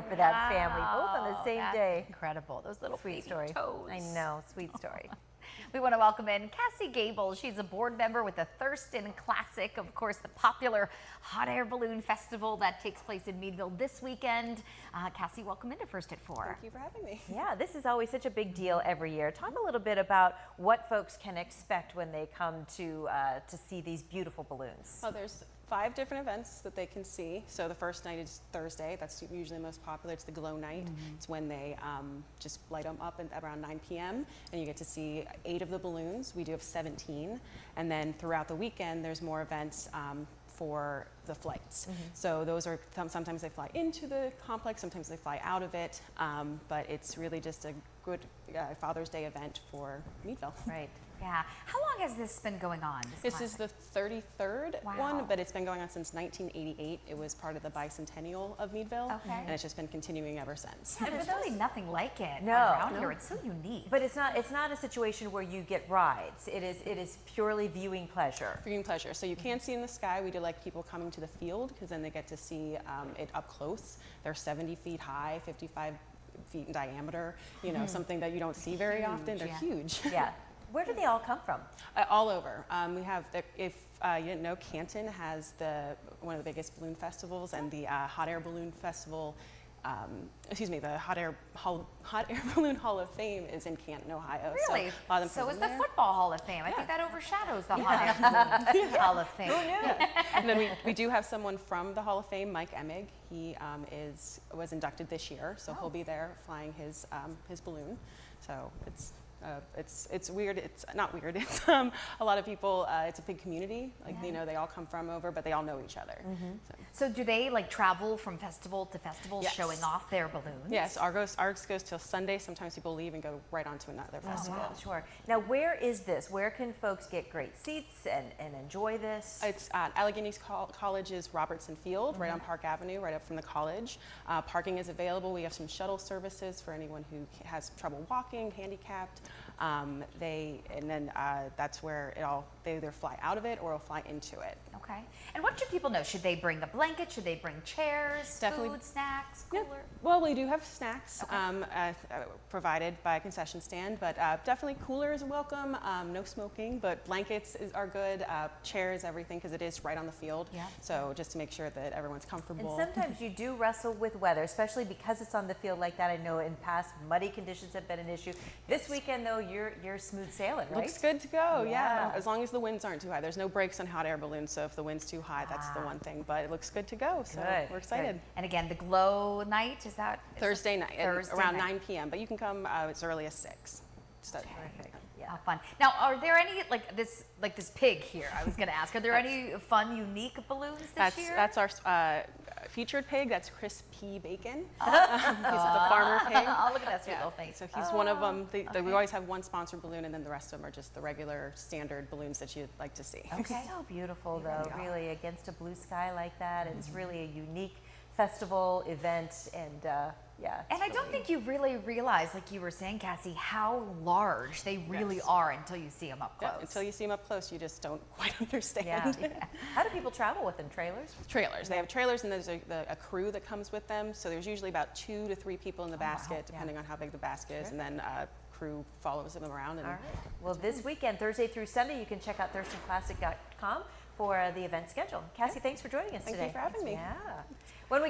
for that family, both on the same That's day. incredible. Those little Sweet baby story. toes. I know, sweet story. We want to welcome in Cassie Gable. She's a board member with the Thurston Classic, of course, the popular hot air balloon festival that takes place in Meadville this weekend. Cassie, welcome into First at 4. Thank you for having me. Yeah, this is always such a big deal every year. Talk a little bit about what folks can expect when they come to see these beautiful balloons. Well, there's 5 different events that they can see. So the first night is Thursday. That's usually the most popular. It's the glow night. It's when they just light them up at around 9 p.m. and you get to see 8 of the balloons. We do have 17. And then throughout the weekend, there's more events for the flights. So those are, sometimes they fly into the complex, sometimes they fly out of it. But it's really just a good Father's Day event for Meadville. Right. Yeah. How long has this been going on? This is the 33rd Wow. one, but it's been going on since 1988. It was part of the bicentennial of Meadville, Okay. and it's just been continuing ever since. Yeah, there's really nothing like it No. around here. It's so unique. But it's not a situation where you get rides. It is purely viewing pleasure. Viewing pleasure. So you can see in the sky. We do like people coming to the field because then they get to see it up close. They're 70 feet high, 55 feet in diameter. You know, something that you don't see very often. They're yeah. huge. Yeah. Where do they all come from? All over. We have, if you didn't know, Canton has one of the biggest balloon festivals, and the Hot Air Balloon Festival, the Hot Air Balloon Hall of Fame is in Canton, Ohio. Really? So, a lot of them So come is from the there. Football Hall of Fame. I think that overshadows the Hot Air Balloon Hall of Fame. And then we do have someone from the Hall of Fame, Mike Emig. He was inducted this year, so he'll be there flying his balloon. So it's weird. It's not weird. It's a lot of people. It's a big community. Like you know, they all come from over, but they all know each other. So do they like travel from festival to festival, Yes. showing off their balloons? Yes, ours goes till Sunday. Sometimes people leave and go right on to another festival. Wow, sure. Now, where is this? Where can folks get great seats and enjoy this? It's at Allegheny College's Robertson Field, right on Park Avenue, right up from the college. Parking is available. We have some shuttle services for anyone who has trouble walking, handicapped. That's where they either fly out of it or will fly into it. Okay. And what should people know? Should they bring a blanket? Should they bring chairs, Definitely. food, snacks, Yeah. cooler? Well, we do have snacks provided by a concession stand, but definitely cooler is welcome. No smoking, but blankets are good. Chairs, everything, because it is right on the field. Yeah. So just to make sure that everyone's And comfortable. sometimes you do wrestle with weather, especially because it's on the field like that. I know in past muddy conditions have been an issue. This weekend, though, you're smooth sailing, right? Looks good to go, Yeah. yeah. As long as the winds aren't too high. There's no brakes on hot air balloons, so if the wind's too high, that's the one thing. But it looks good to go, so Good, we're excited. And again, the glow night, is that? Thursday night, Thursday around night. 9 p.m., but you can come as early as 6. So, Terrific. Yeah. How fun. Now, are there any, like this pig here, I was going to ask, are there any fun, unique balloons this year? That's our featured pig. That's Chris P. Bacon. He's the farmer pig. Oh, look at that sweet little face. So he's one of them. We always have one sponsored balloon, and then the rest of them are just the regular standard balloons that you'd like to see. It's so beautiful, though, really, against a blue sky like that. It's really a unique festival event, and yeah. And I don't think you really realize, like you were saying, Cassie, how large they really are until you see them up close. Yeah, until you see them up close, you just don't quite understand. Yeah. How do people travel with them? Trailers? Trailers. They have trailers, and there's a crew that comes with them. So there's usually about 2 to 3 people in the basket, depending on how big the basket is, and then a crew follows them around. And All right. Well, this weekend, Thursday through Sunday, you can check out ThurstonClassic.com for the event schedule. Cassie, thanks for joining us today. Thank you for having me. Yeah. When we